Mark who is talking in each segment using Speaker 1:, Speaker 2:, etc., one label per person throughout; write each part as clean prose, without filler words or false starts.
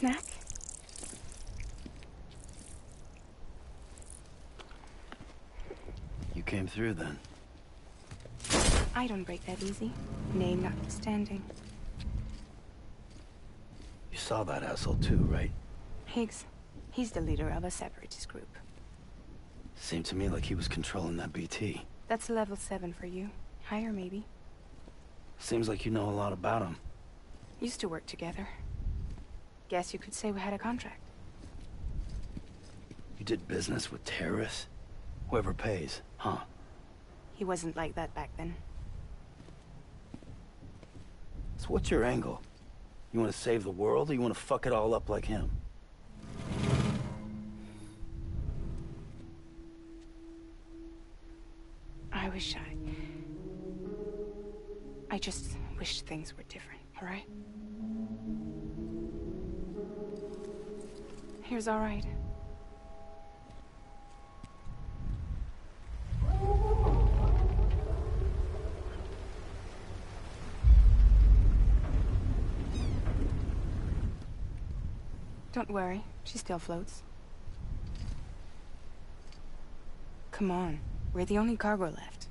Speaker 1: snack?
Speaker 2: You came through then.
Speaker 1: I don't break that easy. Name notwithstanding.
Speaker 2: You saw that asshole too, right?
Speaker 1: Higgs. He's the leader of a separatist group.
Speaker 2: Seemed to me like he was controlling that BT.
Speaker 1: That's level 7 for you. Higher, maybe.
Speaker 2: Seems like you know a lot about him.
Speaker 1: Used to work together. Guess you could say we had a contract.
Speaker 2: You did business with terrorists? Whoever pays, huh?
Speaker 1: He wasn't like that back then.
Speaker 2: So what's your angle? You want to save the world, or you want to fuck it all up like him?
Speaker 1: I just wish things were different, all right? Here's all right. Don't worry, she still floats. Come on, we're the only cargo left.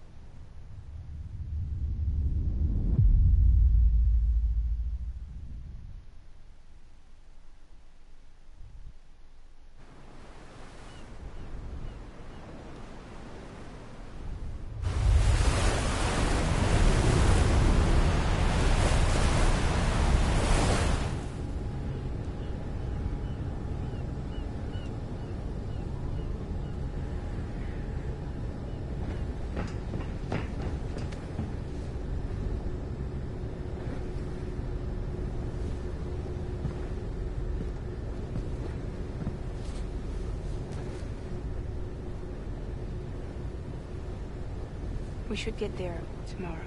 Speaker 1: We should get there tomorrow.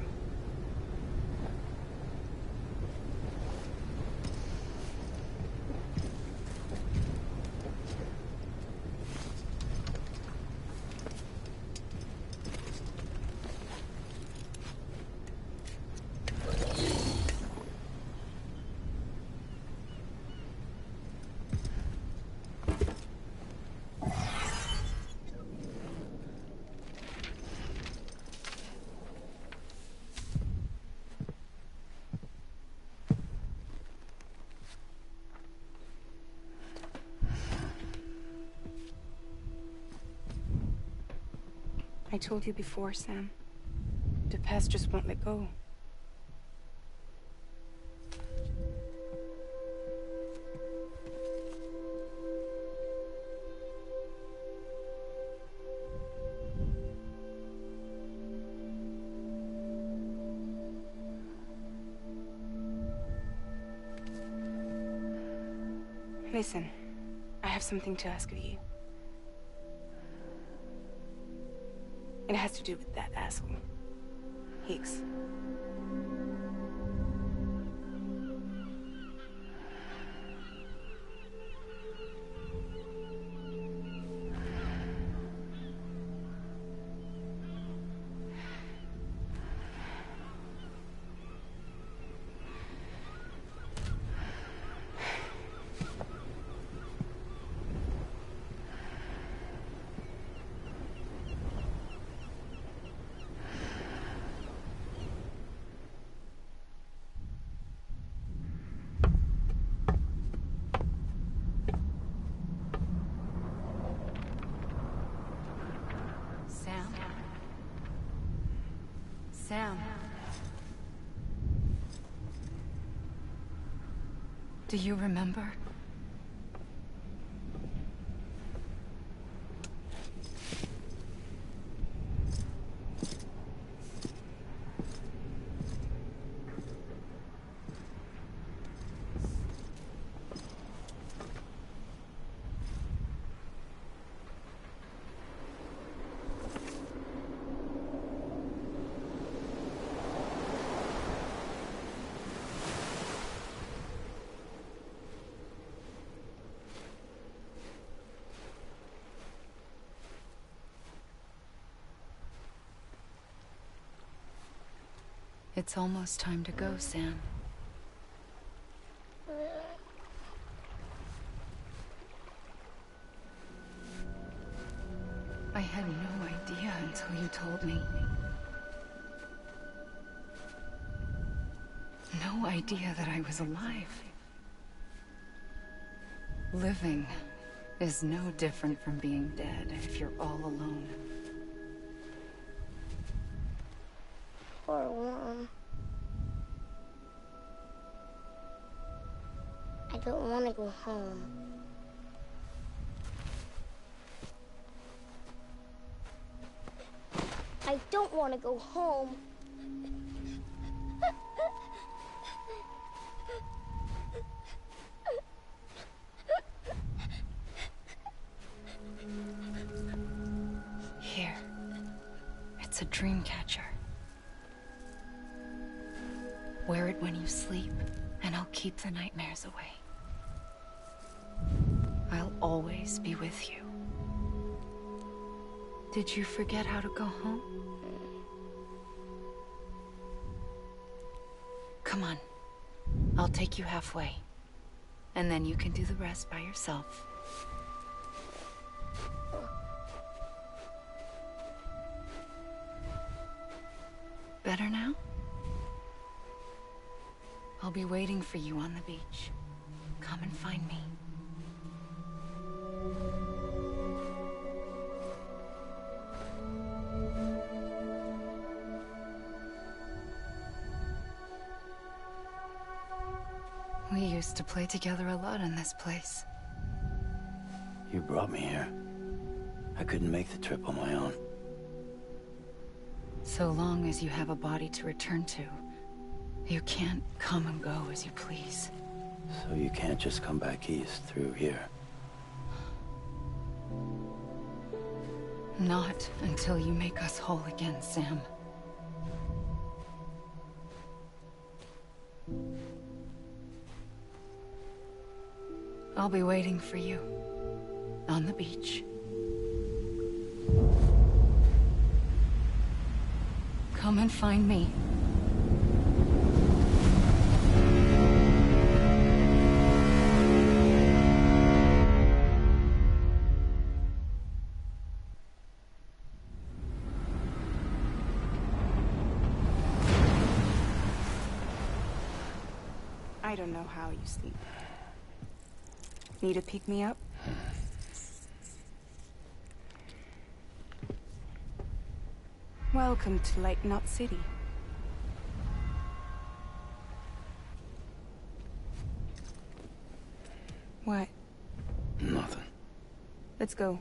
Speaker 1: I told you before, Sam. The past just won't let go. Listen, I have something to ask of you. It has to do with that asshole, Higgs. Sam. Do you remember? It's almost time to go, Sam. had no idea until you told me. No idea that I was alive. Living is no different from being dead if you're all alone.
Speaker 3: Poor Mom. I don't want to go home. I don't want to go home.
Speaker 1: Here. It's a dream catcher. Wear it when you sleep, and I'll keep the nightmares away. I'll always be with you. Did you forget how to go home? Come on. I'll take you halfway. And then you can do the rest by yourself. Better now? I'll be waiting for you on the beach. Come and find me. We used to play together a lot in this place.
Speaker 2: You brought me here. I couldn't make the trip on my own.
Speaker 1: So long as you have a body to return to, you can't come and go as you please.
Speaker 2: So you can't just come back east through here?
Speaker 1: Not until you make us whole again, Sam. I'll be waiting for you on the beach. Come and find me.
Speaker 4: I don't know how you sleep. Need to pick me up? Welcome to Lake Knot City. What?
Speaker 2: Nothing.
Speaker 4: Let's go.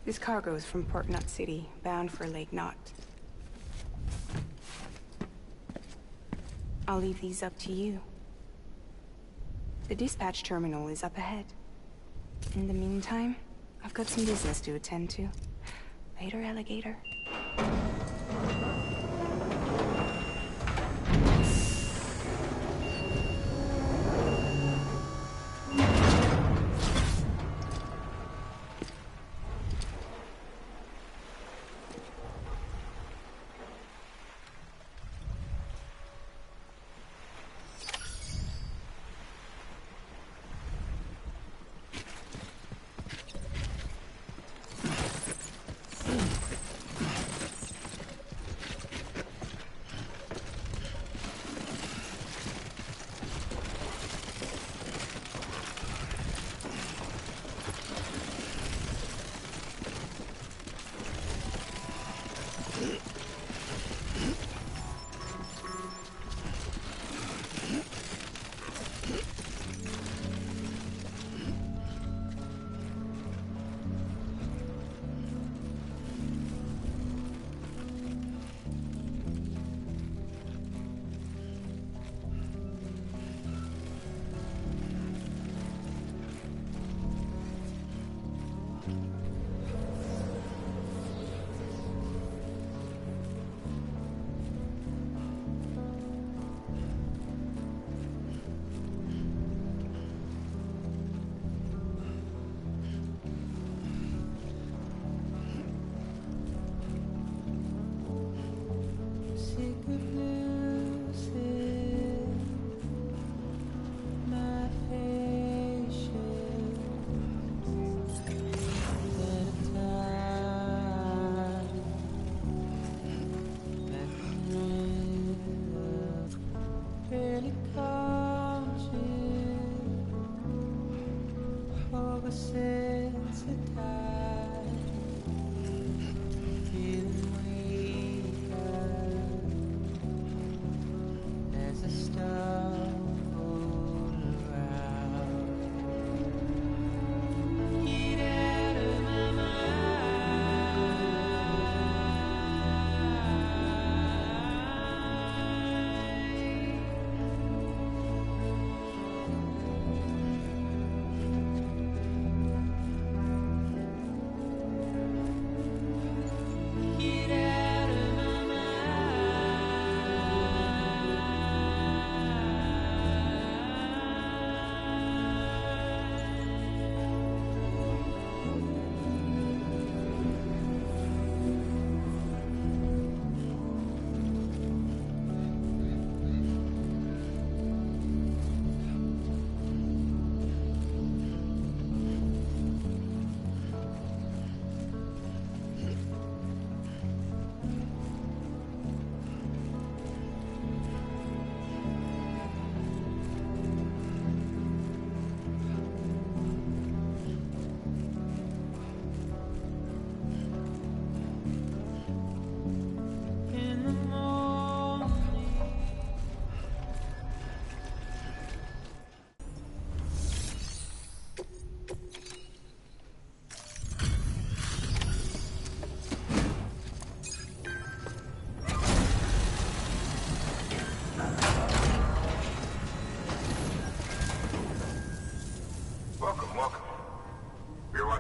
Speaker 4: This cargo is from Port Knot City, bound for Lake Knot. I'll leave these up to you. The dispatch terminal is up ahead. In the meantime, I've got some business to attend to. Later, alligator.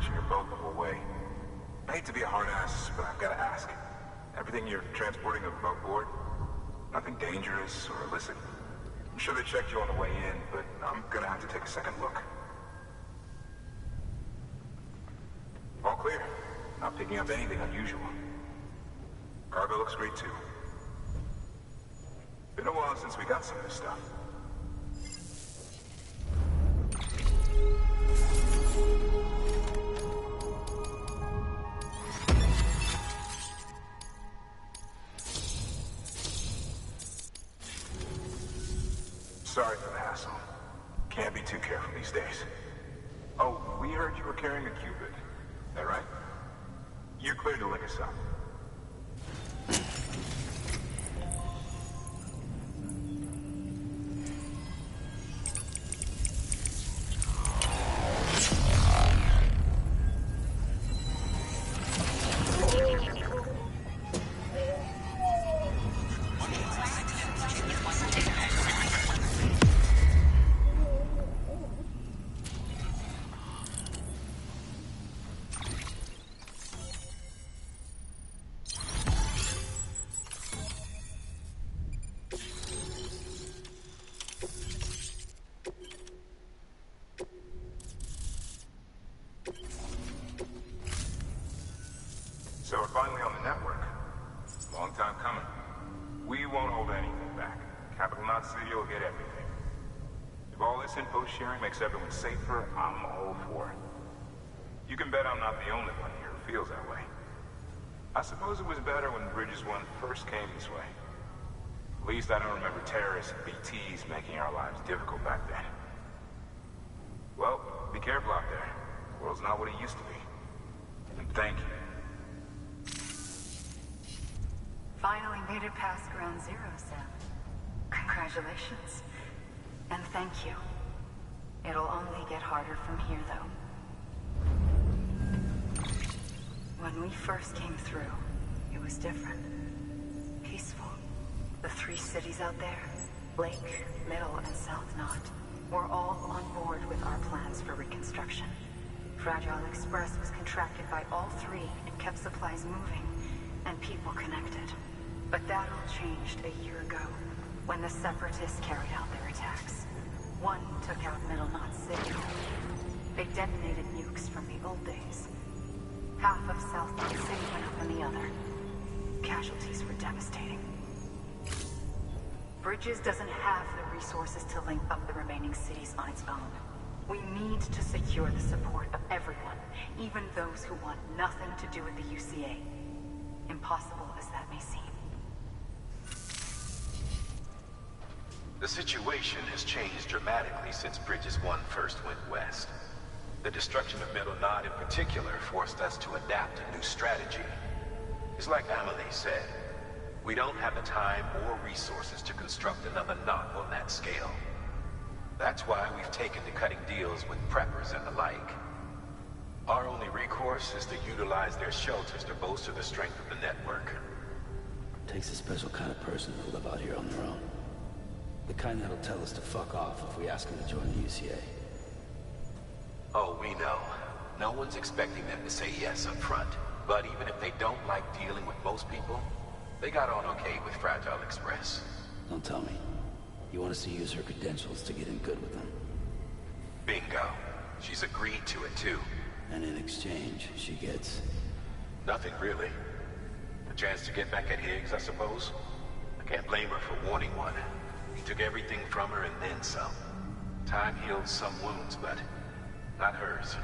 Speaker 5: launching your boat the whole way. I hate to be a hard ass, but I've got to ask. Everything you're transporting above board? Nothing dangerous or illicit? I'm sure they checked you on the way in, but I'm gonna have to take a second look. All clear. Not picking up anything unusual. Cargo looks great too. Been a while since we got some of this stuff. Sorry for the hassle. Can't be too careful these days. Oh, we heard you were carrying a Cupid. That right? You're clear to link us up. So we're finally on the network. Long time coming. We won't hold anything back. Capital Knot City will get everything. If all this info sharing makes everyone safer, I'm all for it. You can bet I'm not the only one here who feels that way. I suppose it was better when Bridges 1 first came this way. At least I don't remember terrorists and BTs making our lives difficult back then. Well, be careful out there. The world's not what it used to be. And thank you.
Speaker 1: Finally made it past ground zero, Sam. Congratulations. And thank you. It'll only get harder from here, though. When we first came through, it was different. Peaceful. The three cities out there, Lake, Middle, and South Knot, were all on board with our plans for reconstruction. Fragile Express was contracted by all three and kept supplies moving, and people connected. But that all changed a year ago, when the Separatists carried out their attacks. One took out Middle Knot City. They detonated nukes from the old days. Half of South Knot City went up in the other. Casualties were devastating. Bridges doesn't have the resources to link up the remaining cities on its own. We need to secure the support of everyone, even those who want nothing to do with the UCA. Impossible as that may seem.
Speaker 6: The situation has changed dramatically since Bridges 1 first went west. The destruction of Middle Knot in particular forced us to adapt a new strategy. It's like Amelie said, we don't have the time or resources to construct another knot on that scale. That's why we've taken to cutting deals with preppers and the like. Our only recourse is to utilize their shelters to bolster the strength of the network.
Speaker 2: Takes a special kind of person to live out here on their own. The kind that'll tell us to fuck off if we ask them to join the UCA.
Speaker 6: Oh, we know. No one's expecting them to say yes up front. But even if they don't like dealing with most people, they got on okay with Fragile Express.
Speaker 2: Don't tell me. You want us to use her credentials to get in good with them?
Speaker 6: Bingo. She's agreed to it, too.
Speaker 2: And in exchange, she gets...
Speaker 6: Nothing, really. A chance to get back at Higgs, I suppose. I can't blame her for wanting one. He took everything from her and then some. Time heals some wounds, but not hers.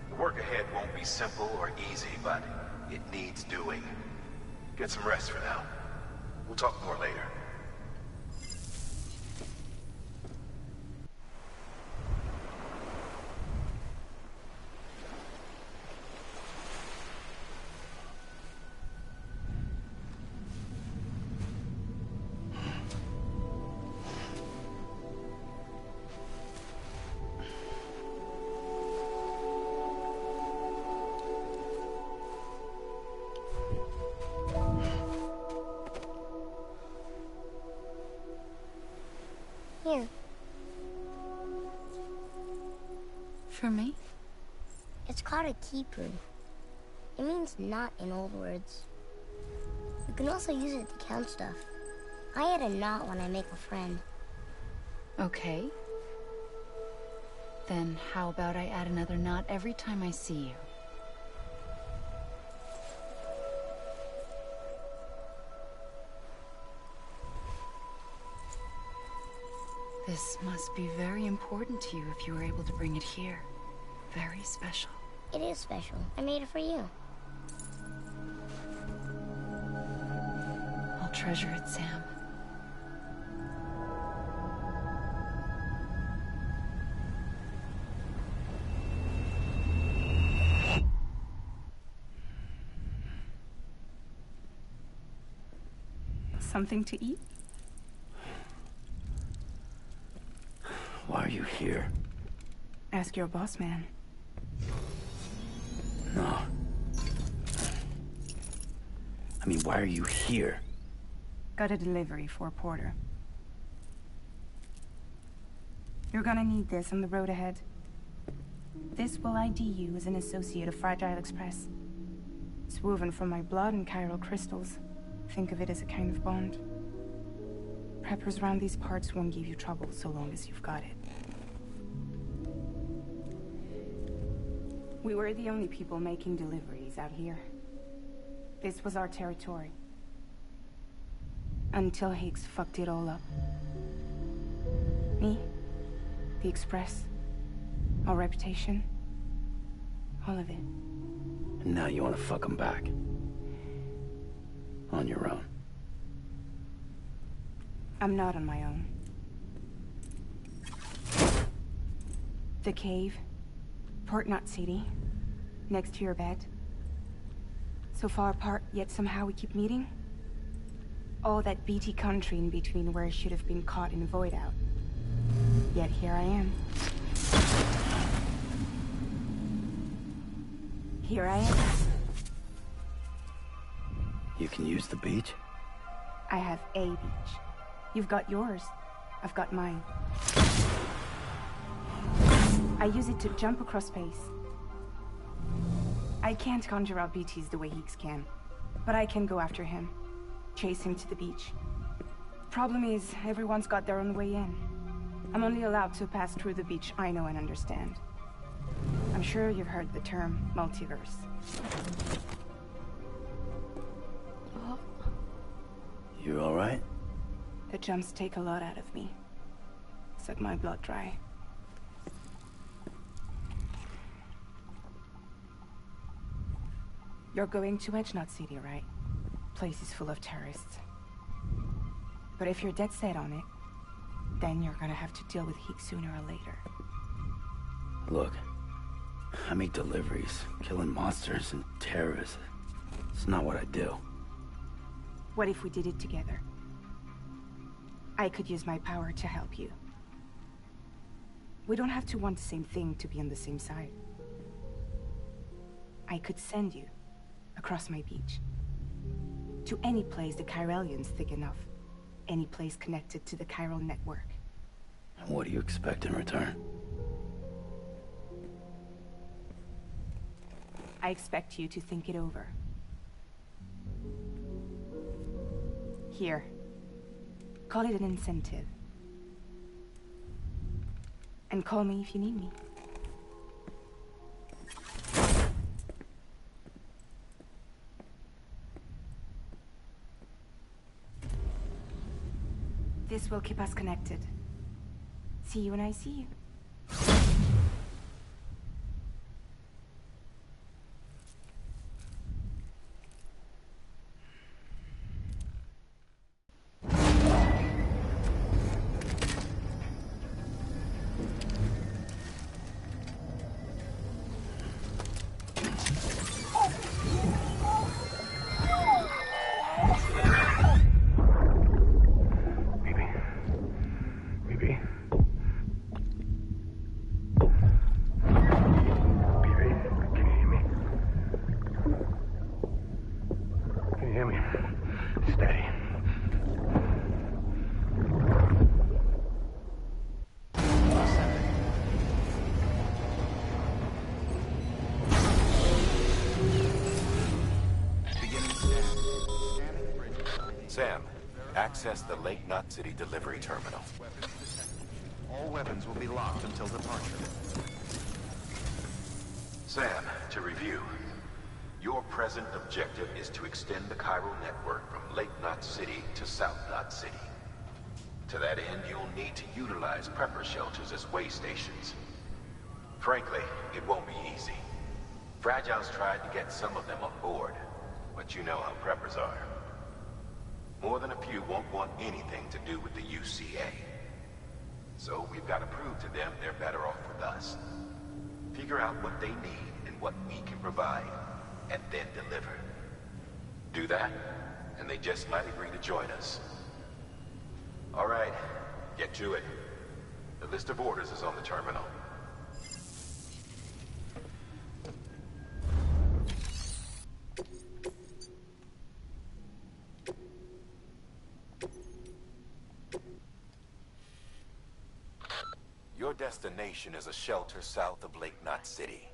Speaker 6: The work ahead won't be simple or easy, but it needs doing. Get some rest for now. We'll talk more later.
Speaker 3: Here.
Speaker 1: For me?
Speaker 3: It's called a kipu. It means knot in old words. You can also use it to count stuff. I add a knot when I make a friend.
Speaker 1: Okay. Then how about I add another knot every time I see you? This must be very important to you if you were able to bring it here. Very special.
Speaker 3: It is special. I made it for you.
Speaker 1: I'll treasure it, Sam.
Speaker 4: Something to eat?
Speaker 2: Why are you here?
Speaker 4: Ask your boss man.
Speaker 2: No. I mean, why are you here?
Speaker 4: Got a delivery for Porter. You're gonna need this on the road ahead. This will ID you as an associate of Fragile Express. It's woven from my blood and chiral crystals. Think of it as a kind of bond. Preppers around these parts won't give you trouble so long as you've got it. We were the only people making deliveries out here. This was our territory. Until Higgs fucked it all up. Me, the Express, our reputation, all of it.
Speaker 2: And now you want to fuck them back. On your own.
Speaker 4: I'm not on my own. The cave, Port Knot City, next to your bed. So far apart, yet somehow we keep meeting. All that BT country in between where I should have been caught in a void out. Yet here I am. Here I am.
Speaker 2: You can use the beach?
Speaker 4: I have a beach. You've got yours. I've got mine. I use it to jump across space. I can't conjure out BTs the way Higgs can, but I can go after him. Chase him to the beach. Problem is, everyone's got their own way in. I'm only allowed to pass through the beach I know and understand. I'm sure you've heard the term multiverse.
Speaker 2: You all right?
Speaker 4: The jumps take a lot out of me. Suck my blood dry. You're going to Edge Knot City, right? Place is full of terrorists. But if you're dead set on it, then you're gonna have to deal with Higgs sooner or later.
Speaker 2: Look, I make deliveries, killing monsters and terrorists. It's not what I do.
Speaker 4: What if we did it together? I could use my power to help you. We don't have to want the same thing to be on the same side. I could send you across my beach. To any place the Chiralian's thick enough. Any place connected to the chiral network.
Speaker 2: And what do you expect in return?
Speaker 4: I expect you to think it over. Here. Call it an incentive. And call me if you need me. This will keep us connected. See you when I see you.
Speaker 6: Sam, access the Lake Knot City delivery terminal.
Speaker 7: All weapons will be locked until departure.
Speaker 6: Sam, to review, your present objective is to extend the chiral network from Lake Knot City to South Knot City. To that end, you'll need to utilize prepper shelters as way stations. Frankly, it won't be easy. Fragile's tried to get some of them on board, but you know how preppers are. More than a few won't want anything to do with the UCA. So we've got to prove to them they're better off with us. Figure out what they need and what we can provide, and then deliver. Do that, and they just might agree to join us. All right, get to it. The list of orders is on the terminal. Your destination is a shelter south of Lake Knot City.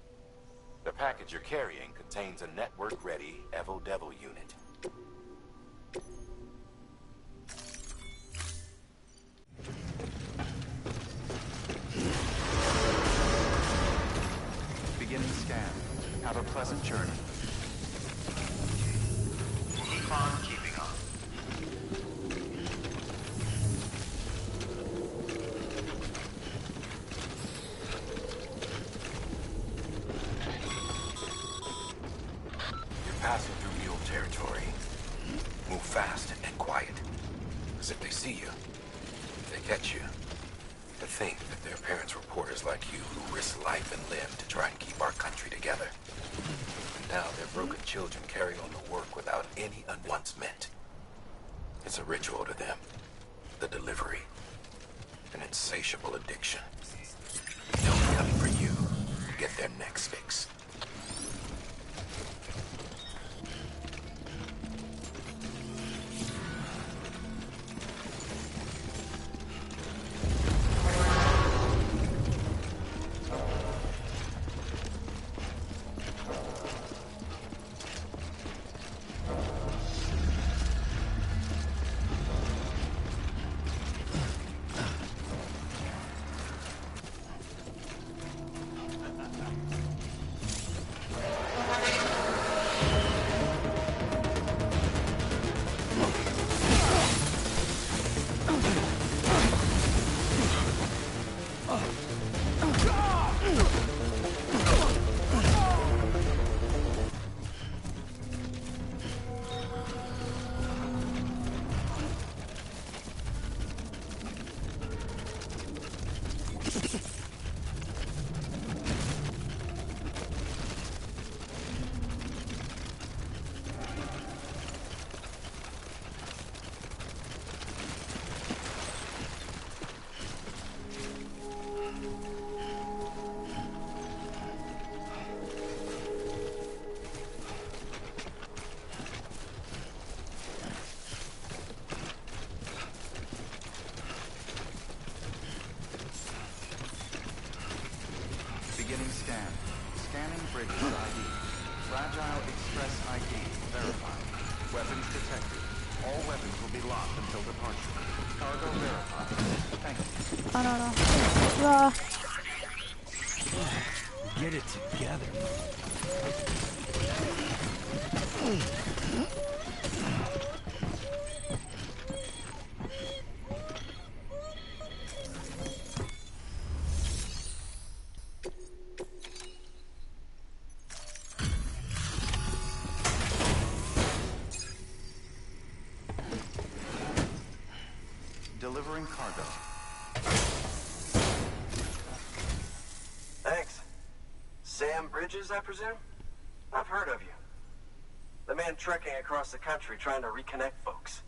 Speaker 6: The package you're carrying contains a network-ready Evo Devil unit.
Speaker 7: Beginning scan. Have a pleasant journey. Keep on keeping on.
Speaker 6: Passing through mule territory. Move fast and quiet. Because if they see you, if they catch you, to think that their parents reporters like you who risk life and limb to try and keep our country together. And now their broken children carry on the work without any once meant. It's a ritual to them. The delivery. An insatiable addiction. They'll be coming for you to get their necks fixed.
Speaker 7: Beginning scan. Scanning bridges ID. Fragile Express ID verified. Weapons detected. All weapons will be locked until departure. Cargo verified. Thank you.
Speaker 8: あらら。うわ。
Speaker 2: Get it together.
Speaker 7: Delivering cargo.
Speaker 9: Thanks. Sam Bridges, I presume? I've heard of you. The man trekking across the country trying to reconnect folks.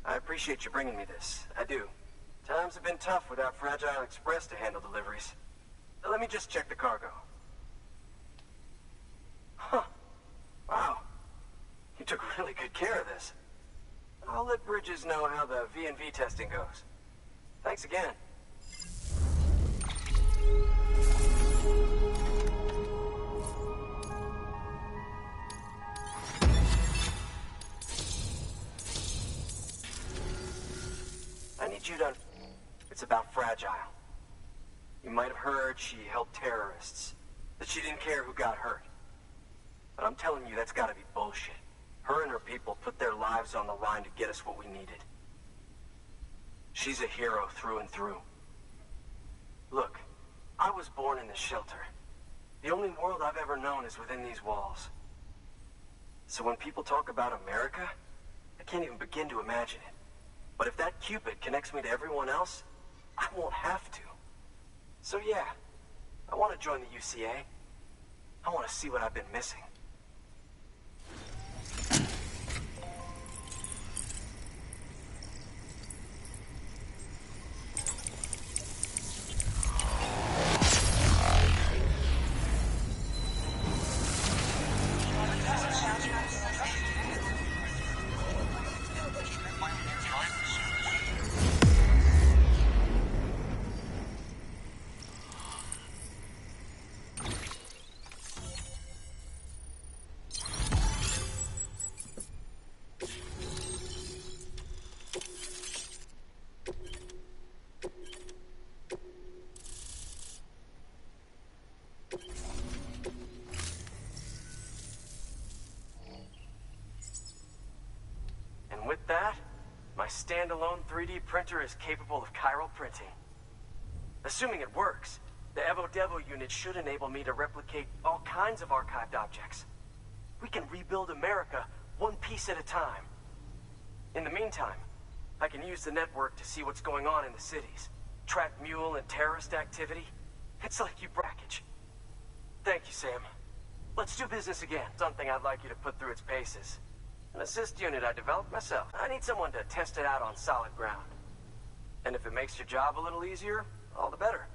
Speaker 9: I appreciate you bringing me this. I do. Times have been tough without Fragile Express to handle deliveries. Let me just check the cargo. Huh. Wow. You took really good care of this. I'll let Bridges know how the V&V testing goes. Thanks again. It's about Fragile. You might have heard she helped terrorists, that she didn't care who got hurt. But I'm telling you, that's gotta be bullshit. Her and her people put their lives on the line to get us what we needed. She's a hero through and through. Look, I was born in the shelter. The only world I've ever known is within these walls. So when people talk about America, I can't even begin to imagine it. But if that Cupid connects me to everyone else, I won't have to. So yeah, I want to join the UCA. I want to see what I've been missing. With that, my standalone 3D printer is capable of chiral printing. Assuming it works, the Evo Devo unit should enable me to replicate all kinds of archived objects. We can rebuild America one piece at a time. In the meantime, I can use the network to see what's going on in the cities, track mule and terrorist activity. It's like you package. Thank you, Sam. Let's do business again. Something I'd like you to put through its paces. An assist unit I developed myself. I need someone to test it out on solid ground. And if it makes your job a little easier, all the better.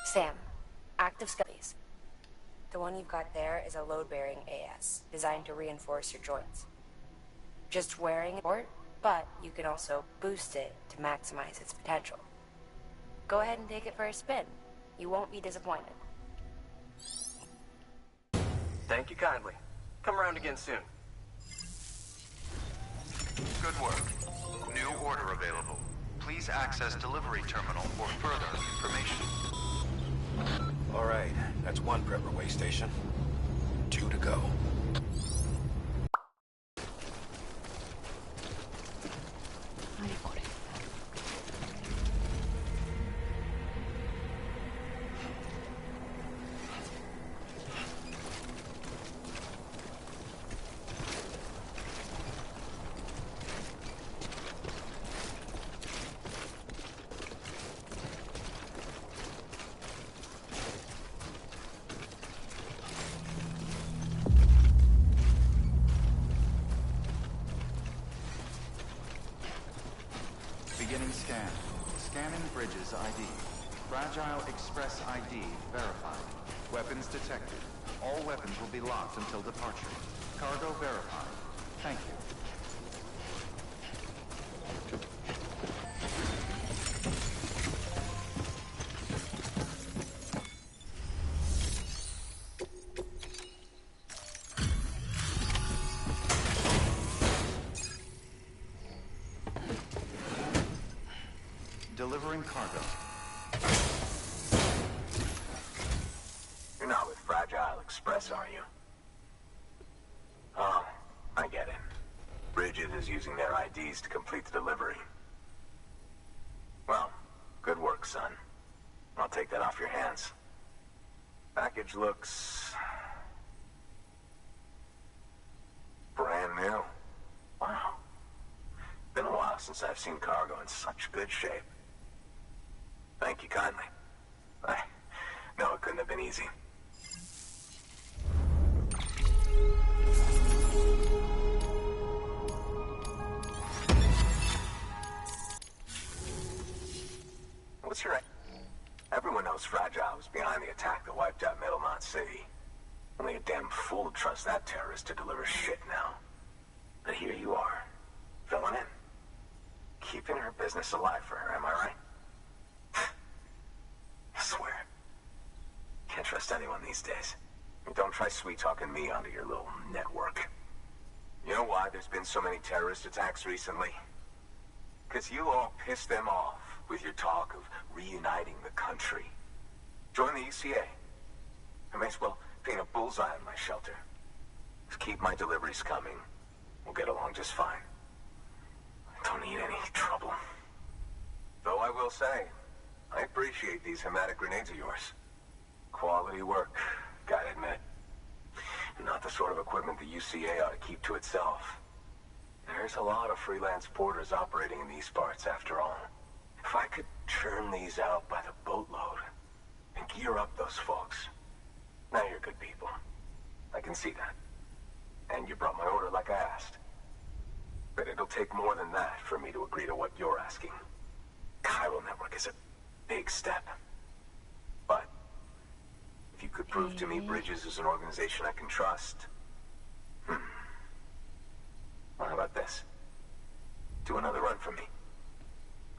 Speaker 10: Sam, active scullies. The one you've got there is a load-bearing AS, designed to reinforce your joints. Just wearing it, but you can also boost it to maximize its potential. Go ahead and take it for a spin. You won't be disappointed.
Speaker 9: Thank you kindly. Come around again soon.
Speaker 7: Good work. New order available. Please access delivery terminal for further information.
Speaker 6: All right, that's one prepper way station. 2 to go.
Speaker 7: Beginning scan. Scanning Bridges ID. Fragile Express ID verified. Weapons detected. All weapons will be locked until departure. Cargo verified. Thank you. Delivering cargo.
Speaker 6: You're not with Fragile Express, are you? Oh, I get it. Bridget is using their IDs to complete the delivery. Well, good work, son. I'll take that off your hands. Package looks... brand new. Wow. Been a while since I've seen cargo in such good shape. Thank you kindly. I know it couldn't have been easy. What's your... Everyone knows Fragile was behind the attack that wiped out Middlemont City. Only a damn fool would trust that terrorist to deliver shit now. But here you are, filling in. Keeping her business alive for her, am I right? I swear. Can't trust anyone these days.
Speaker 5: Don't try sweet-talking me onto your little network. You know why there's been so many terrorist attacks recently? Because you all pissed them off with your talk of reuniting the country. Join the UCA. I may as well paint a bullseye on my shelter. Just keep my deliveries coming. We'll get along just fine. I don't need any trouble. Though I will say, I appreciate these hematic grenades of yours. Quality work, gotta admit. Not the sort of equipment the UCA ought to keep to itself. There's a lot of freelance porters operating in these parts, after all. If I could churn these out by the boatload and gear up those folks. Now you're good people. I can see that. And you brought my order like I asked. But it'll take more than that for me to agree to what you're asking. Chiral Network is a big step. But if you could prove to me Bridges is an organization I can trust... Well, how about this? Do another run for me.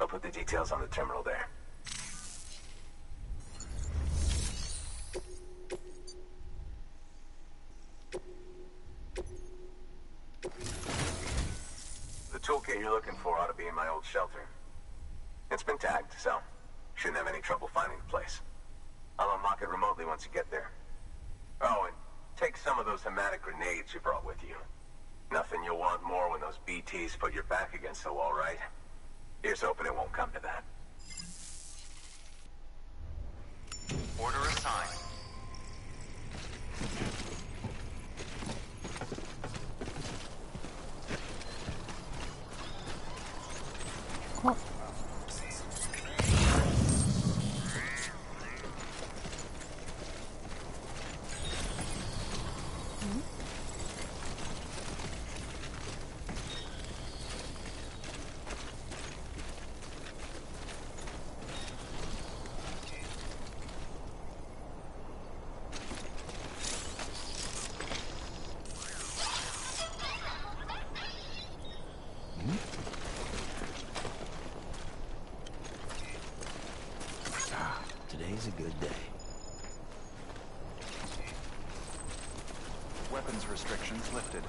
Speaker 5: I'll put the details on the terminal there. The toolkit you're looking for ought to be in my old shelter. It's been tagged, so shouldn't have any trouble finding the place. I'll unlock it remotely once you get there. Oh, and take some of those hematic grenades you brought with you. Nothing you'll want more when those BTs put your back against the wall, right? Here's hoping it won't come to that.
Speaker 7: Order assigned.
Speaker 8: Oh.
Speaker 2: Today's a good day.
Speaker 7: Weapons restrictions lifted.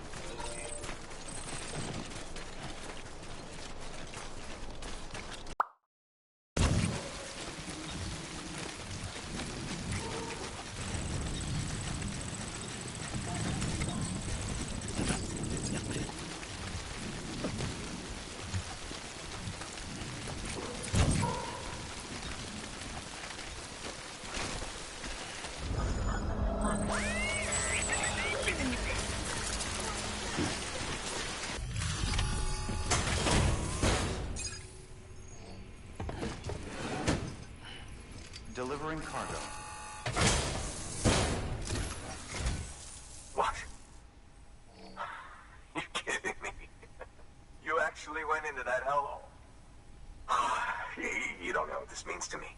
Speaker 7: Delivering cargo.
Speaker 5: What? You're kidding me. You actually went into that hellhole. You don't know what this means to me.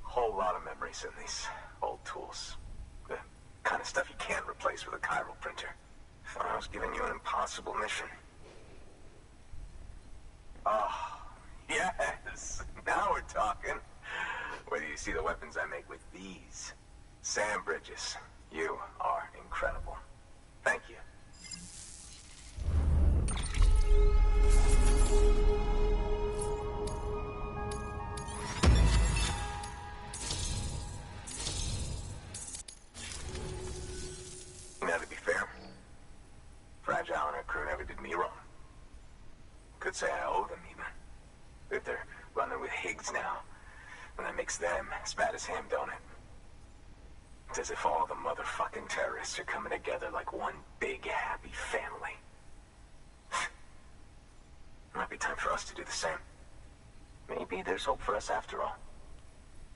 Speaker 5: Whole lot of memories in these old tools. The kind of stuff you can't replace with a chiral printer. Thought I was giving you an impossible mission. Oh, yes. Now we're talking. Where do you see the weapons I make with these? Sam Bridges, you are incredible. Thank you. Now, to be fair, Fragile and her crew never did me wrong. Could say I owe them, even. If they're running with Higgs now, and that makes them as bad as him, don't it? It's as if all the motherfucking terrorists are coming together like one big, happy family. Might be time for us to do the same. Maybe there's hope for us after all.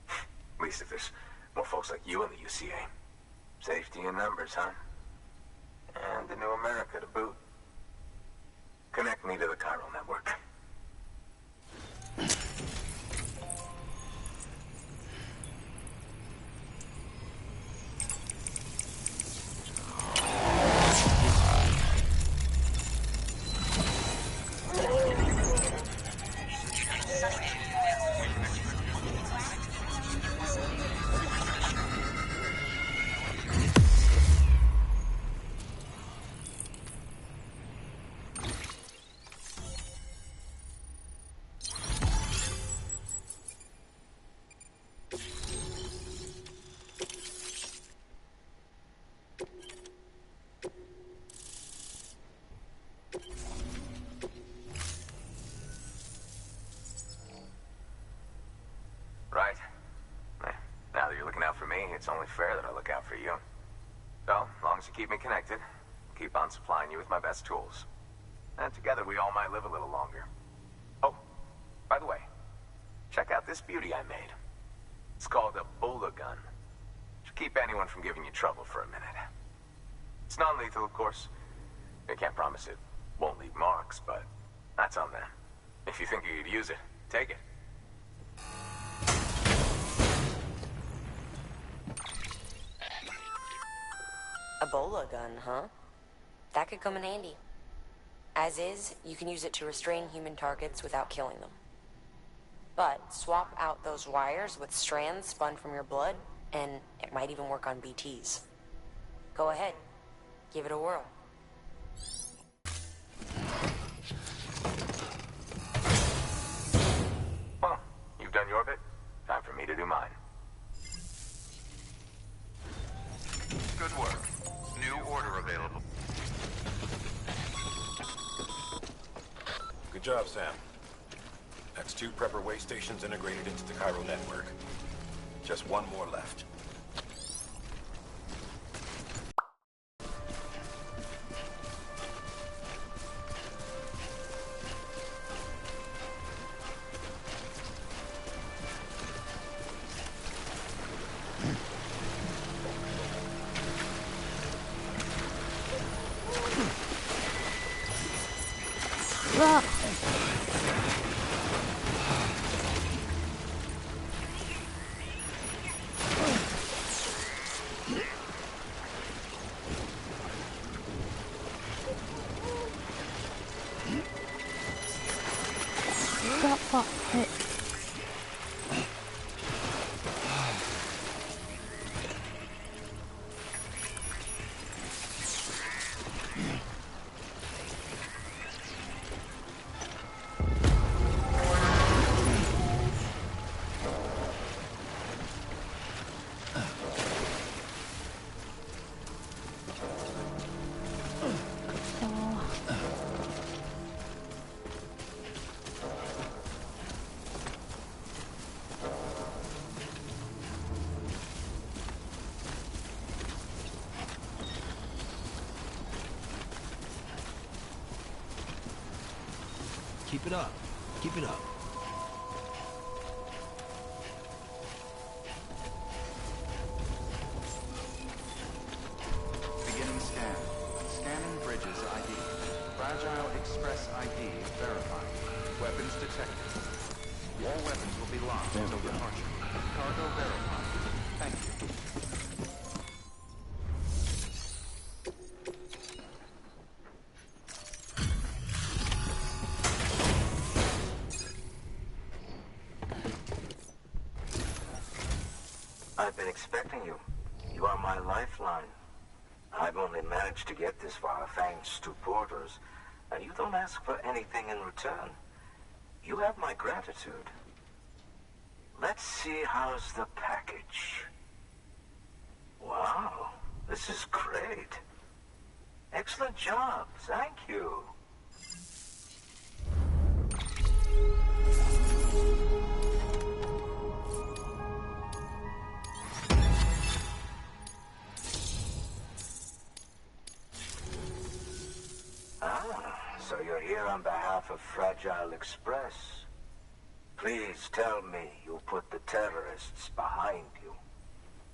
Speaker 5: At least if there's more folks like you in the UCA. Safety in numbers, huh? And the new America to boot. Connect me to the chiral network. it's only fair that I look out for you. So, as long as you keep me connected, I'll keep on supplying you with my best tools. And together we all might live a little longer. Oh, by the way, check out this beauty I made. It's called a Bola gun. Should keep anyone from giving you trouble for a minute. It's non-lethal, of course. I can't promise it won't leave marks, but that's on them. If you think you could use it, take it.
Speaker 10: A Bola gun, huh? That could come in handy. As is, you can use it to restrain human targets without killing them. But swap out those wires with strands spun from your blood, and it might even work on BTs. Go ahead. Give it a whirl.
Speaker 5: Well, you've done your bit. Time for me to do mine.
Speaker 7: Good work. New order available.
Speaker 11: Good job, Sam. That's 2 prepper way stations integrated into the Cairo network. Just 1 more left.
Speaker 2: Keep it up. Keep it up.
Speaker 7: Beginning scan. Scanning Bridges ID. Fragile Express ID verified. Weapons detected. All weapons will be locked until departure. Cargo verified. Thank you.
Speaker 9: I've been expecting you. You are my lifeline. I've only managed to get this far thanks to porters, and you don't ask for anything in return. You have my gratitude. Let's see how's the package. Wow, this is great. Excellent job, thank you. So you're here on behalf of Fragile Express. Please tell me you put the terrorists behind you.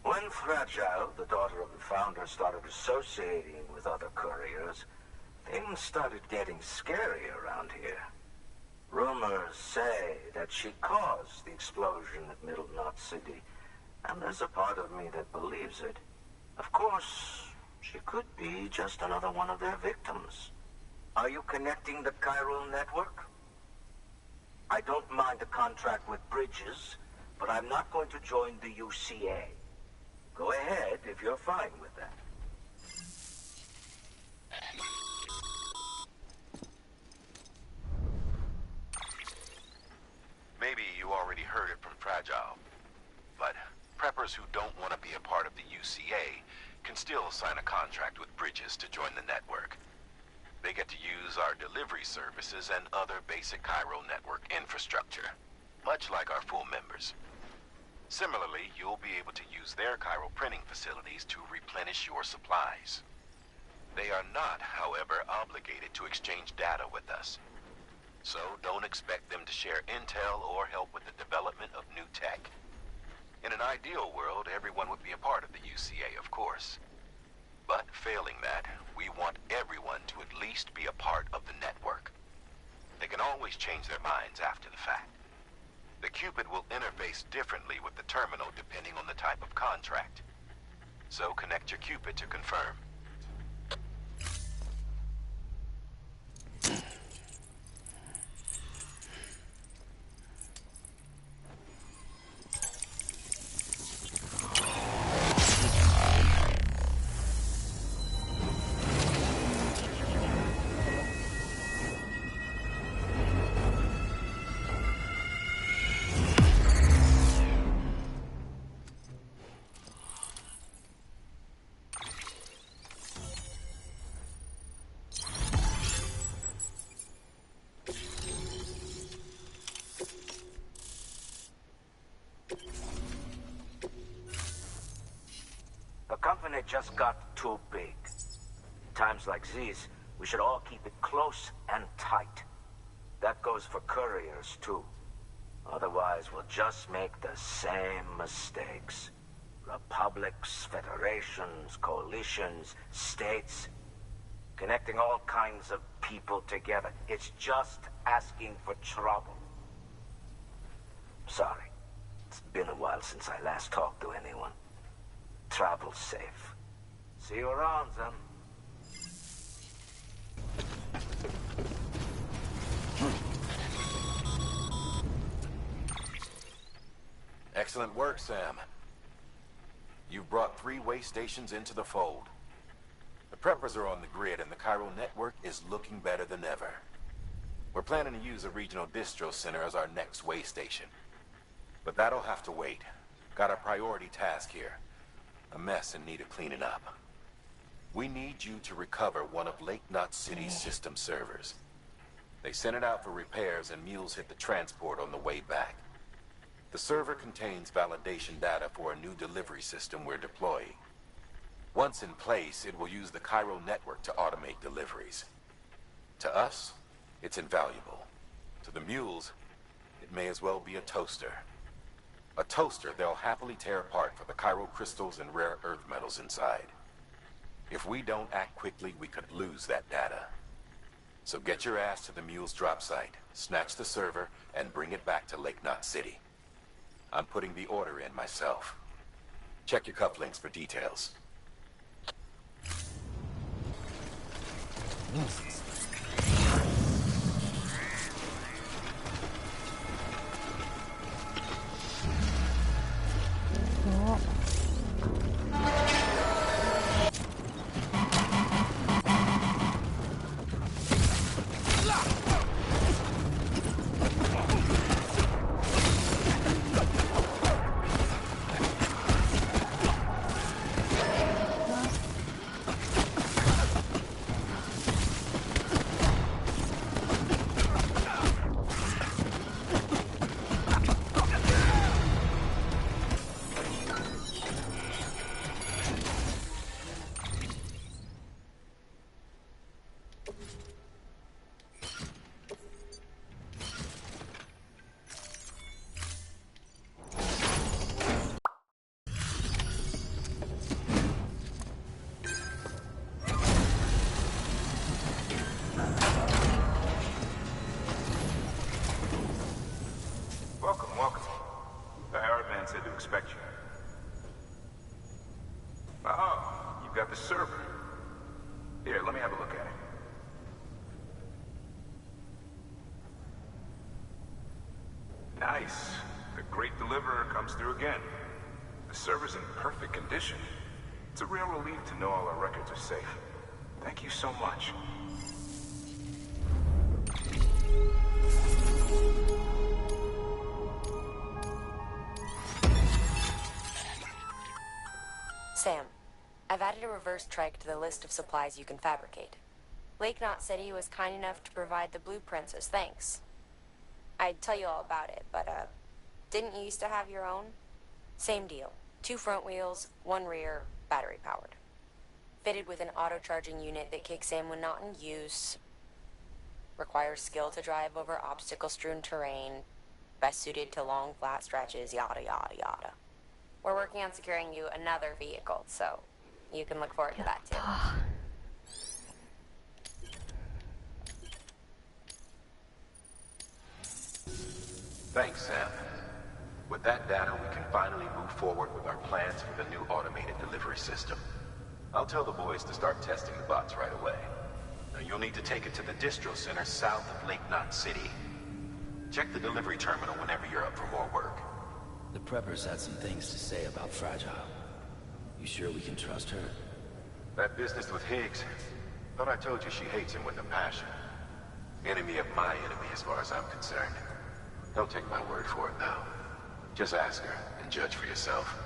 Speaker 9: When Fragile, the daughter of the founder, started associating with other couriers, things started getting scary around here. Rumors say that she caused the explosion at Middle Knot City, and there's a part of me that believes it. Of course, she could be just another one of their victims. Are you connecting the chiral network? I don't mind a contract with Bridges, but I'm not going to join the UCA. Go ahead if you're fine with that.
Speaker 6: Maybe you already heard it from Fragile, but preppers who don't want to be a part of the UCA can still sign a contract with Bridges to join the network. They get to use our delivery services and other basic Cairo network infrastructure, much like our full members. Similarly, you'll be able to use their chiral printing facilities to replenish your supplies. They are not, however, obligated to exchange data with us. So don't expect them to share intel or help with the development of new tech. In an ideal world, everyone would be a part of the UCA, of course. But failing that, we want everyone to at least be a part of the network. They can always change their minds after the fact. The Cupid will interface differently with the terminal depending on the type of contract. So connect your Cupid to confirm.
Speaker 12: The company just got too big. Times like these, we should all keep it close and tight. That goes for couriers, too. Otherwise, we'll just make the same mistakes. Republics, federations, coalitions, states. Connecting all kinds of people together. It's just asking for trouble. Sorry. It's been a while since I last talked to anyone. Travel safe. See you around, then.
Speaker 6: Excellent work, Sam. You've brought 3 way stations into the fold. The preppers are on the grid and the chiral network is looking better than ever. We're planning to use a regional distro center as our next way station. But that'll have to wait. Got a priority task here. A mess in need of cleaning up. We need you to recover one of Lake Knot City's system servers. They sent it out for repairs and mules hit the transport on the way back. The server contains validation data for a new delivery system we're deploying. Once in place, it will use the chiral network to automate deliveries. To us, it's invaluable. To the mules, it may as well be a toaster. A toaster they'll happily tear apart for the chiral crystals and rare earth metals inside. If we don't act quickly, we could lose that data. So get your ass to the mule's drop site, snatch the server, and bring it back to Lake Knot City. I'm putting the order in myself. Check your cufflinks for details.
Speaker 5: Welcome. The Arab man said to expect you. Oh, you've got the server. Here, let me have a look at it. Nice. The great deliverer comes through again. The server's in perfect condition. It's a real relief to know all our records are safe. Thank you so much.
Speaker 10: Sam, I've added a reverse trike to the list of supplies you can fabricate. Lake Knot City was kind enough to provide the blueprints as thanks. I'd tell you all about it, but, didn't you used to have your own? Same deal. 2 front wheels, 1 rear, battery powered. Fitted with an auto-charging unit that kicks in when not in use. Requires skill to drive over obstacle-strewn terrain. Best suited to long, flat stretches, yada yada yada. We're working on securing you another vehicle, so you can look forward to that too.
Speaker 6: Thanks, Sam. With that data, we can finally move forward with our plans for the new automated delivery system. I'll tell the boys to start testing the bots right away. Now, you'll need to take it to the distro center south of Lake Knot City. Check the delivery terminal whenever you're up for more work.
Speaker 2: The preppers had some things to say about Fragile. You sure we can trust her?
Speaker 6: That business with Higgs, thought I told you she hates him with a passion. Enemy of my enemy as far as I'm concerned. Don't take my word for it, though. Just ask her and judge for yourself.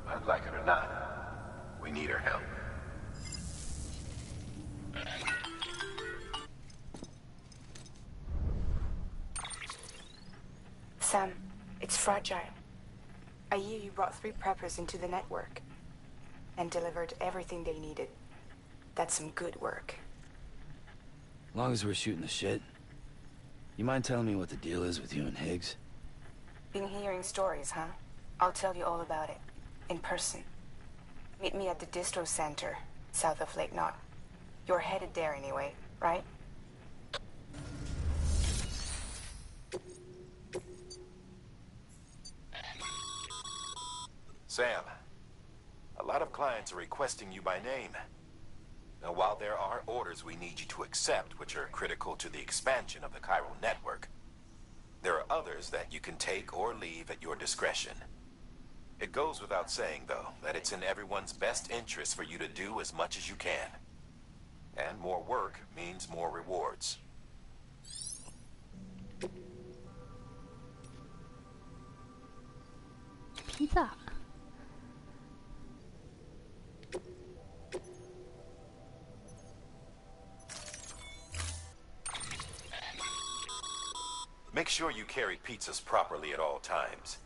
Speaker 6: I'd like it or not, we need her help.
Speaker 4: Sam, it's Fragile. I hear you brought 3 preppers into the network and delivered everything they needed. That's some good work.
Speaker 2: As long as we're shooting the shit. You mind telling me what the deal is with you and Higgs?
Speaker 4: Been hearing stories, huh? I'll tell you all about it. In person. Meet me at the distro center, south of Lake Knot. You're headed there anyway, right?
Speaker 6: Sam, a lot of clients are requesting you by name. Now, while there are orders we need you to accept, which are critical to the expansion of the chiral network, there are others that you can take or leave at your discretion. It goes without saying, though, that it's in everyone's best interest for you to do as much as you can. And more work means more rewards.
Speaker 8: Pizza.
Speaker 6: Make sure you carry pizzas properly at all times.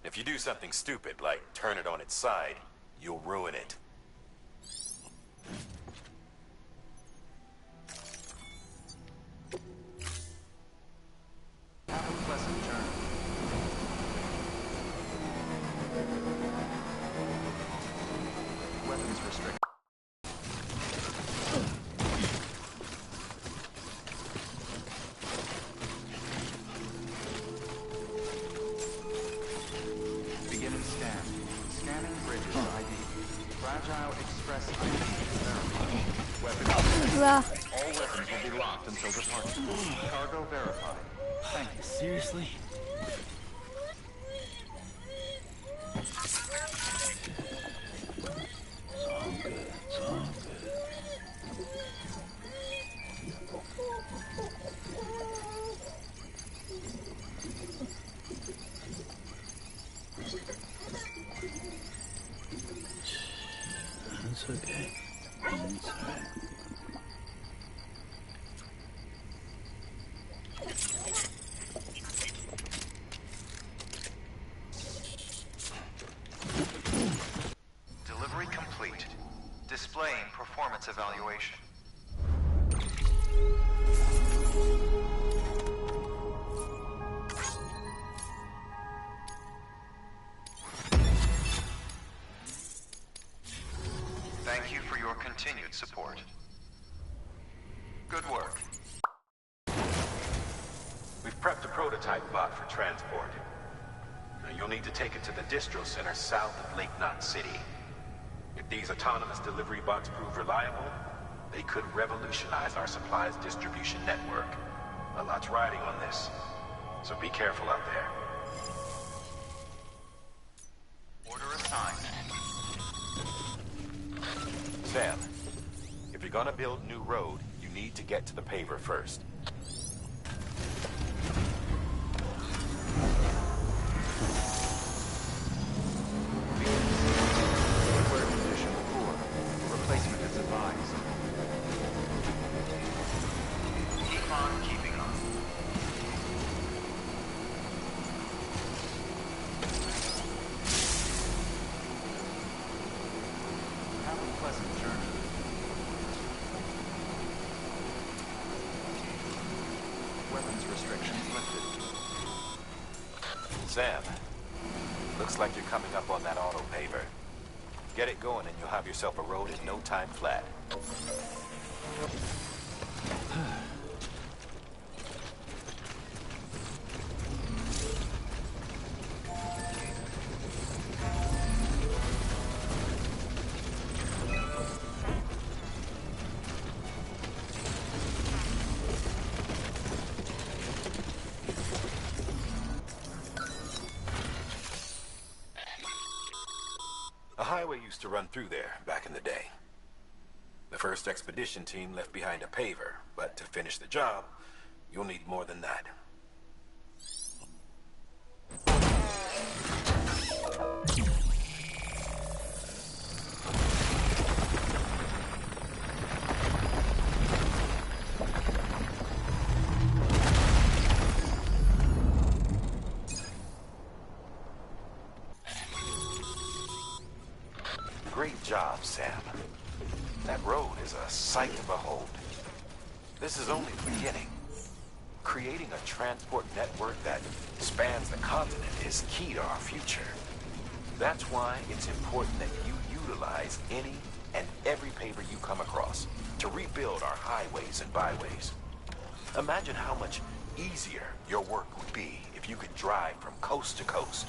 Speaker 6: If you do something stupid, like turn it on its side, you'll ruin it.
Speaker 7: Have a pleasant journey. Weapons restricted. Beginning scan. Scanning Bridges ID. Fragile Express ID verified. Weapons. All weapons will be locked until departure. Cargo verified. Thank you.
Speaker 2: Seriously? It's all good. It's all good. It's okay. It's all right.
Speaker 7: Delivery complete. Displaying performance evaluation. Thank you for your continued support. Good work.
Speaker 6: We've prepped a prototype bot for transport. Now, you'll need to take it to the distro center south of Lake Knot City. If these autonomous delivery bots prove reliable, they could revolutionize our supplies distribution network. A lot's riding on this, so be careful out there.
Speaker 7: Order assigned.
Speaker 6: Sam, if you're gonna build new road, you need to get to the paver first.
Speaker 7: Wear condition poor. Replacement is advised. Keep on keeping on. restrictions lifted.
Speaker 6: Sam, looks like you're coming up on that auto paver. Get it going and you'll have yourself a road in no time flat. A highway used to run through there back in the day. The first expedition team left behind a paver, but to finish the job, you'll need more than that. Great job, Sam. That road is a sight to behold. This is only the beginning. Creating a transport network that spans the continent is key to our future. That's why it's important that you utilize any and every paver you come across to rebuild our highways and byways. Imagine how much easier your work would be if you could drive from coast to coast.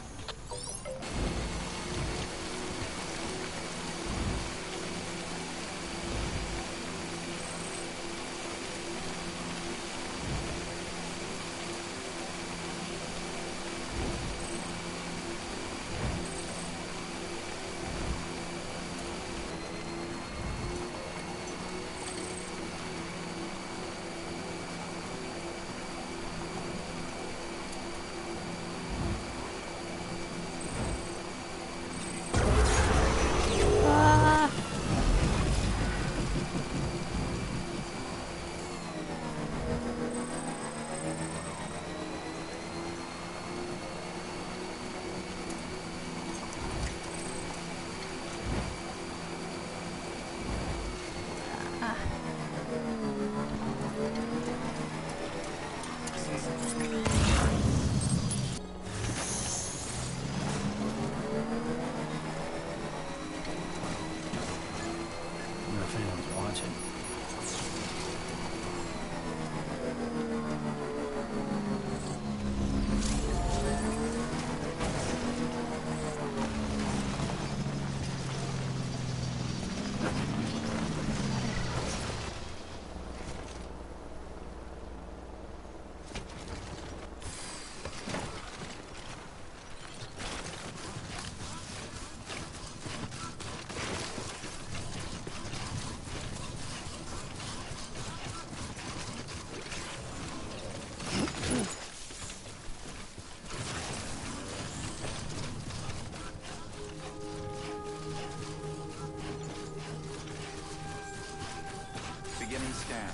Speaker 7: Beginning scan.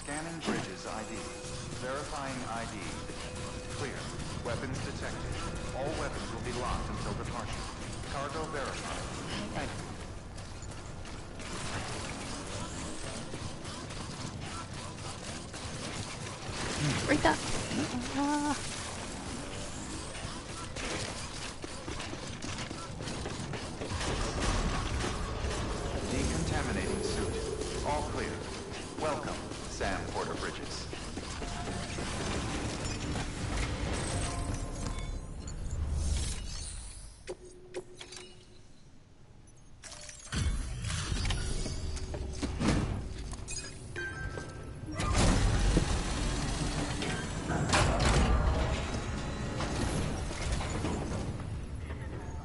Speaker 7: Scanning bridges ID. Verifying ID. Clear. Weapons detected. All weapons will be locked until departure. Cargo verified. Thank you.
Speaker 8: Right up.
Speaker 7: Decontaminating suit. All clear. Welcome, Sam Porter Bridges.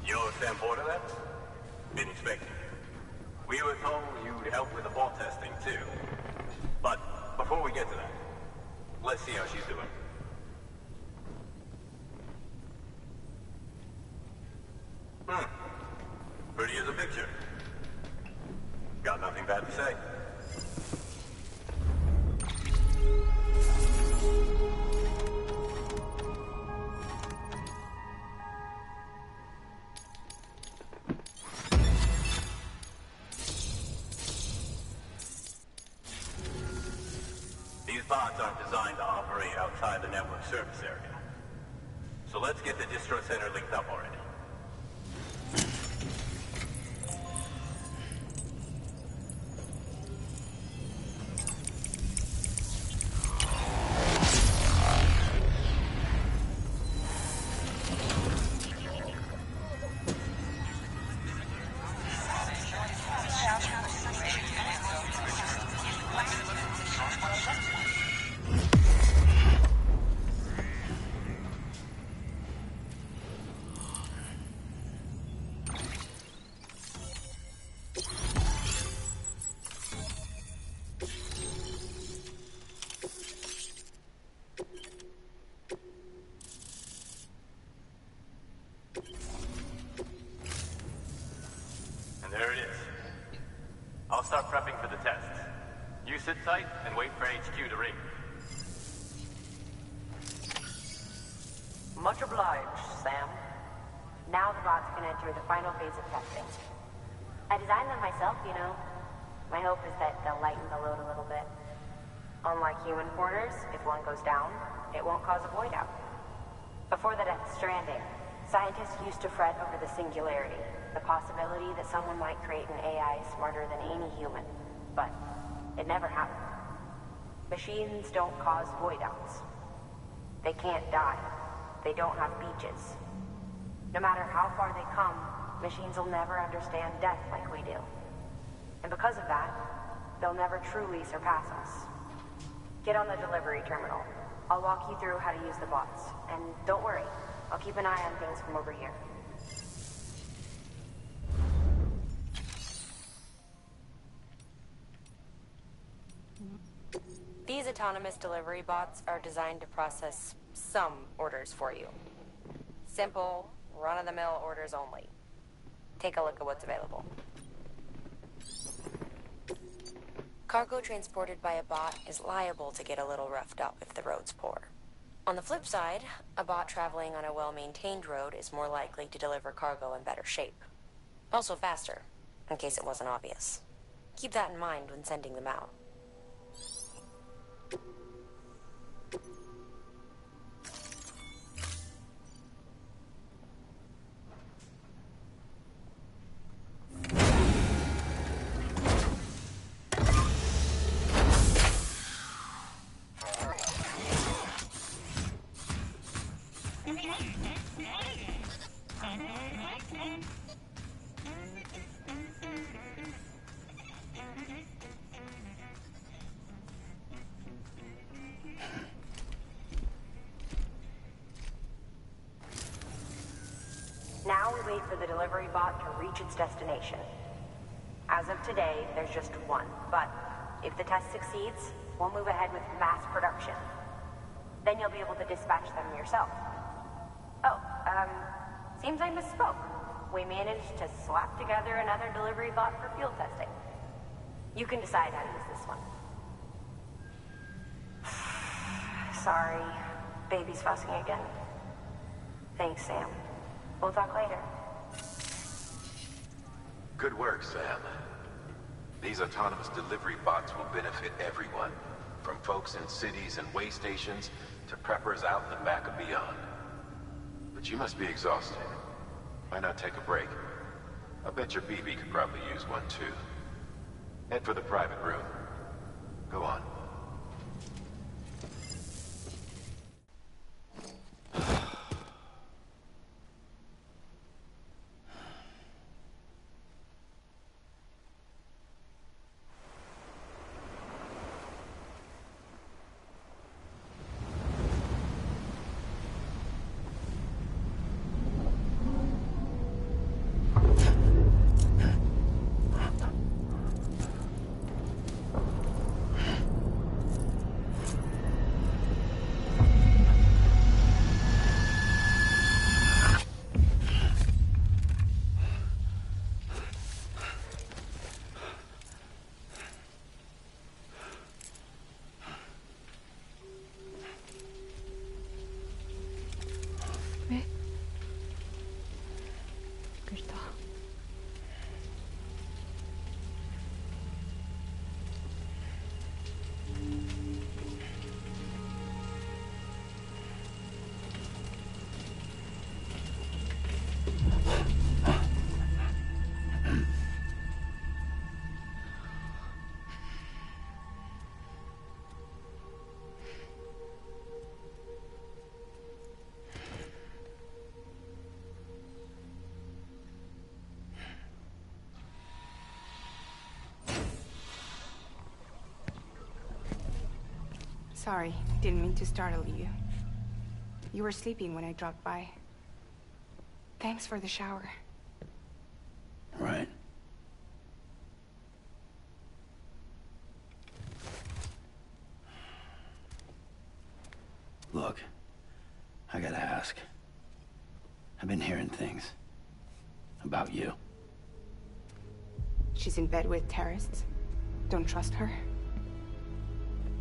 Speaker 5: You're Sam Porter then? Didn't expect you. We were told you'd help with the ball testing too. But before we get to that, let's see how she's doing. Pretty as a picture. Got nothing bad to say. These pods aren't designed to operate out
Speaker 13: inside the network service area. So let's get the distro center linked up already. There it is. I'll start prepping for the test. You sit tight and wait for HQ to ring.
Speaker 10: Much obliged, Sam. Now the bots can enter the final phase of testing. I designed them myself, you know. My hope is that they'll lighten the load a little bit. Unlike human porters, if one goes down, it won't cause a void out. Before the Death Stranding, scientists used to fret over the singularity, the possibility that someone might create an AI smarter than any human. But it never happened. Machines don't cause void outs. They can't die. They don't have beaches. No matter how far they come, machines will never understand death like we do. And because of that, they'll never truly surpass us. Get on the delivery terminal. I'll walk you through how to use the bots. And don't worry, I'll keep an eye on things from over here. These autonomous delivery bots are designed to process some orders for you. Simple, run-of-the-mill orders only. Take a look at what's available. Cargo transported by a bot is liable to get a little roughed up if the road's poor. On the flip side, a bot traveling on a well-maintained road is more likely to deliver cargo in better shape. Also faster, in case it wasn't obvious. Keep that in mind when sending them out. Now we wait for the delivery bot to reach its destination. As of today, there's just one, but if the test succeeds, we'll move ahead with mass production. Then you'll be able to dispatch them yourself. Oh, seems I misspoke. We managed to slap together another delivery bot for field testing. You can decide how to use this one. Sorry, baby's fussing again. Thanks, Sam. We'll talk later.
Speaker 6: Good work, Sam. These autonomous delivery bots will benefit everyone, from folks in cities and way stations to preppers out in the back and beyond. But you must be exhausted. Why not take a break? I bet your BB could probably use one too. Head for the private room. Go on.
Speaker 4: Sorry, didn't mean to startle you. You were sleeping when I dropped by. Thanks for the shower.
Speaker 2: Right. Look, I gotta ask. I've been hearing things about you.
Speaker 4: She's in bed with terrorists. Don't trust her.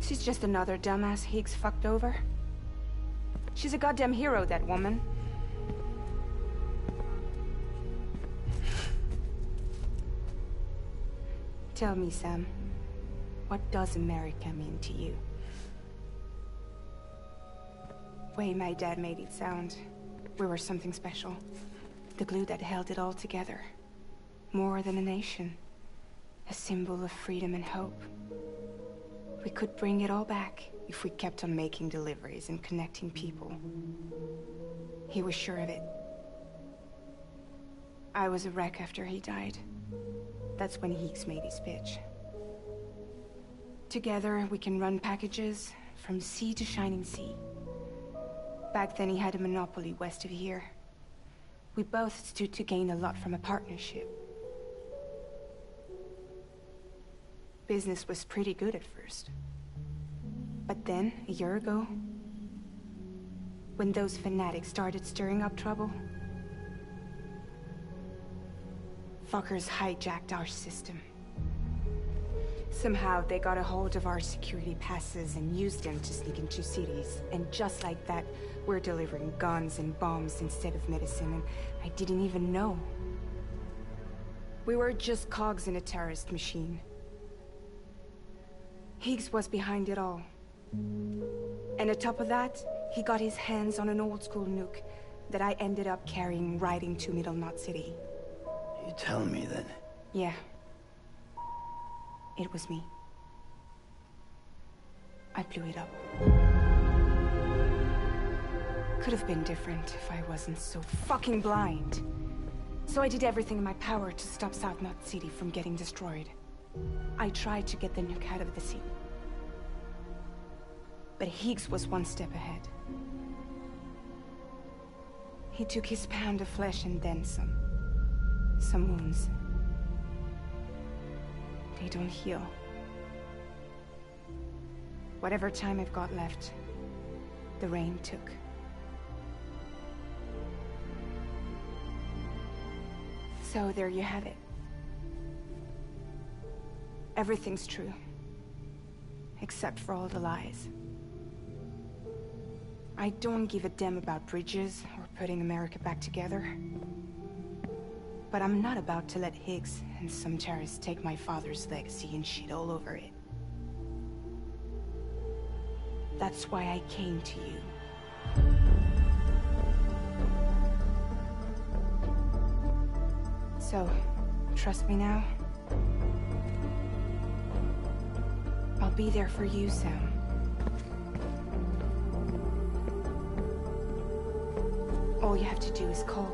Speaker 4: She's just another dumbass Higgs fucked over. She's a goddamn hero, that woman. Tell me, Sam, what does America mean to you? Way my dad made it sound, we were something special. The glue that held it all together. More than a nation. A symbol of freedom and hope. We could bring it all back if we kept on making deliveries and connecting people. He was sure of it. I was a wreck after he died. That's when Higgs made his pitch. Together, we can run packages from sea to shining sea. Back then, he had a monopoly west of here. We both stood to gain a lot from a partnership. Business was pretty good at first. But then, a year ago, when those fanatics started stirring up trouble, fuckers hijacked our system. Somehow, they got a hold of our security passes and used them to sneak into cities. And just like that, we're delivering guns and bombs instead of medicine, and I didn't even know. We were just cogs in a terrorist machine. Higgs was behind it all. And on top of that, he got his hands on an old-school nuke that I ended up carrying right into Middle Knot City.
Speaker 2: You telling me that?
Speaker 4: Yeah. It was me. I blew it up. Could have been different if I wasn't so fucking blind. So I did everything in my power to stop South Knot City from getting destroyed. I tried to get the nuke out of the city. But Higgs was one step ahead. He took his pound of flesh and then some. Some wounds. They don't heal. Whatever time I've got left, the rain took. So there you have it. Everything's true. Except for all the lies. I don't give a damn about bridges or putting America back together. But I'm not about to let Higgs and some terrorists take my father's legacy and shit all over it. That's why I came to you. So, trust me now? I'll be there for you, Sam. All you have to do is call.